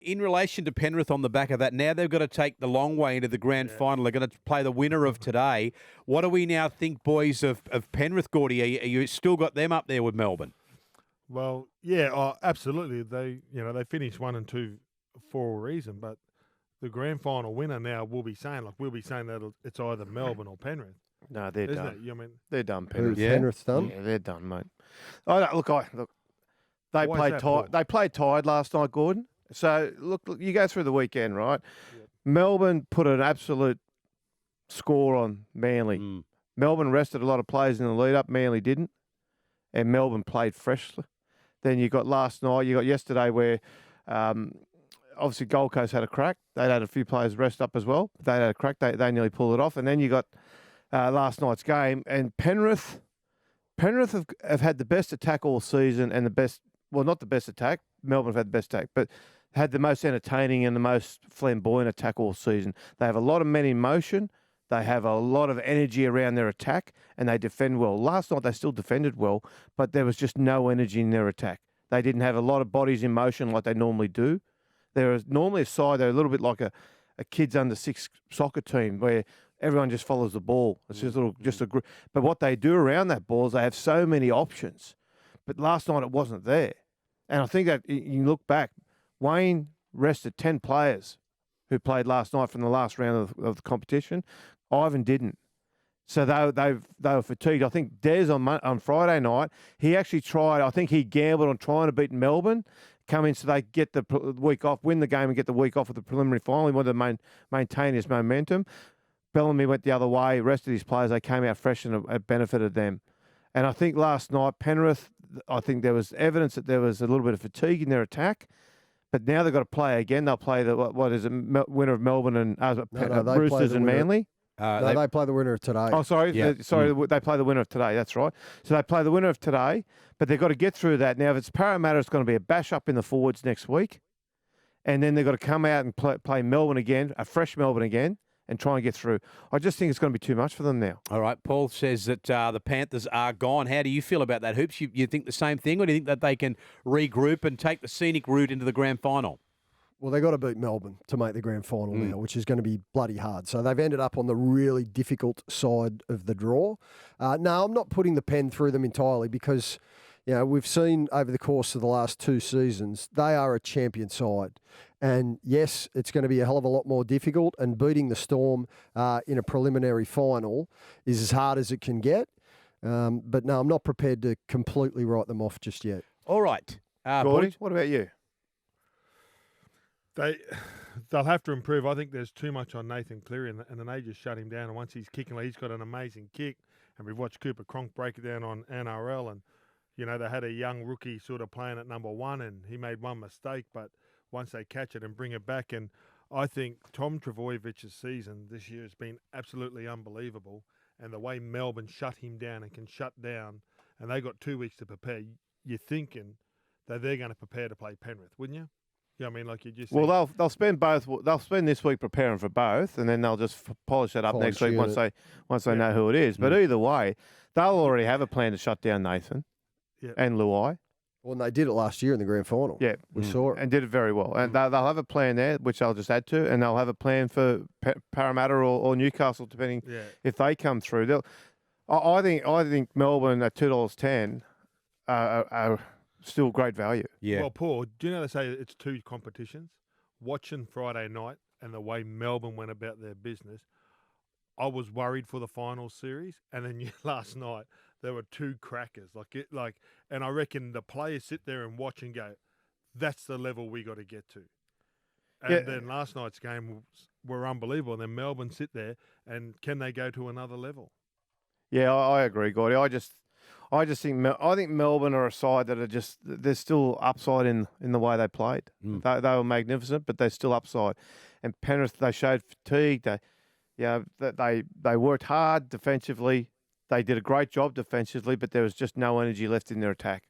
In relation to Penrith on the back of that, now they've got to take the long way into the grand final. They're going to play the winner of today. What do we now think, boys, of Penrith, Gordy? Are you still got them up there with Melbourne? Well, yeah, absolutely. They finished 1 and 2 for a reason, but the grand final winner now will be saying that it's either Melbourne or Penrith. No, they're isn't done. it? I mean, they're done. Penrith. Penrith's done? Yeah, they're done, mate. Look. They Why played is that, tired. Paul? They played tired last night, Gordon. So look, you go through the weekend, right? Yep. Melbourne put an absolute score on Manly. Melbourne rested a lot of players in the lead up. Manly didn't, and Melbourne played freshly. Then you got last night. You got yesterday where. Obviously, Gold Coast had a crack. They'd had a few players rest up as well. They had a crack. They nearly pulled it off. And then you got last night's game. And Penrith have had the best attack all season and the best, well, not the best attack. Melbourne have had the best attack, but had the most entertaining and the most flamboyant attack all season. They have a lot of men in motion. They have a lot of energy around their attack, and they defend well. Last night, they still defended well, but there was just no energy in their attack. They didn't have a lot of bodies in motion like they normally do. They're normally a side, they're a little bit like a kids under 6 soccer team where everyone just follows the ball. It's just a group. But what they do around that ball is they have so many options. But last night it wasn't there. And I think that you look back, Wayne rested 10 players who played last night from the last round of the competition. Ivan didn't. So they were fatigued. I think Des on Friday night, he actually tried, I think he gambled on trying to beat Melbourne, come in so they get the week off, win the game and get the week off with the preliminary final. He wanted to maintain his momentum. Bellamy went the other way. Rested his players. They came out fresh and it benefited them. And I think last night, Penrith, I think there was evidence that there was a little bit of fatigue in their attack. But now they've got to play again. They'll play winner of Melbourne and Roosters and Manly. They play the winner of today. Oh, sorry. Yeah. They play the winner of today. That's right. So they play the winner of today, but they've got to get through that. Now, if it's Parramatta, it's going to be a bash up in the forwards next week. And then they've got to come out and play Melbourne again, a fresh Melbourne again, and try and get through. I just think it's going to be too much for them now. All right. Paul says that the Panthers are gone. How do you feel about that, Hoops? You think the same thing, or do you think that they can regroup and take the scenic route into the grand final? Well, they got to beat Melbourne to make the grand final now, which is going to be bloody hard. So they've ended up on the really difficult side of the draw. No, I'm not putting the pen through them entirely because, we've seen over the course of the last 2 seasons, they are a champion side. And yes, it's going to be a hell of a lot more difficult, and beating the Storm in a preliminary final is as hard as it can get. But no, I'm not prepared to completely write them off just yet. All right. Gordy, what about you? They'll have to improve. I think there's too much on Nathan Cleary, and then they just shut him down. And once he's kicking, he's got an amazing kick. And we've watched Cooper Cronk break it down on NRL, and they had a young rookie sort of playing at number 1, and he made one mistake, but once they catch it and bring it back, and I think Tom Trbojević's season this year has been absolutely unbelievable, and the way Melbourne shut him down and can shut down, and they got 2 weeks to prepare. You're thinking that they're going to prepare to play Penrith, wouldn't you? Yeah, I mean, like you just. Well, they'll spend both. They'll spend this week preparing for both, and then they'll just polish it up next week once they know who it is. But either way, they'll already have a plan to shut down Nathan and Luai. Well, and they did it last year in the grand final. Yeah, we saw it and did it very well. And they'll have a plan there, which I'll just add to, and they'll have a plan for Parramatta or Newcastle, depending if they come through. I think Melbourne at $2.10 are still great value. Yeah. Well, Paul, do you know they say it's 2 competitions? Watching Friday night and the way Melbourne went about their business, I was worried for the final series. And then last night there were 2 crackers. And I reckon the players sit there and watch and go, "That's the level we got to get to." And then last night's game were unbelievable. And then Melbourne sit there and can they go to another level? Yeah, I agree, Gordy. I think Melbourne are a side that are there's still upside in the way they played. They were magnificent, but there's still upside. And Penrith, they showed fatigue. They worked hard defensively. They did a great job defensively, but there was just no energy left in their attack.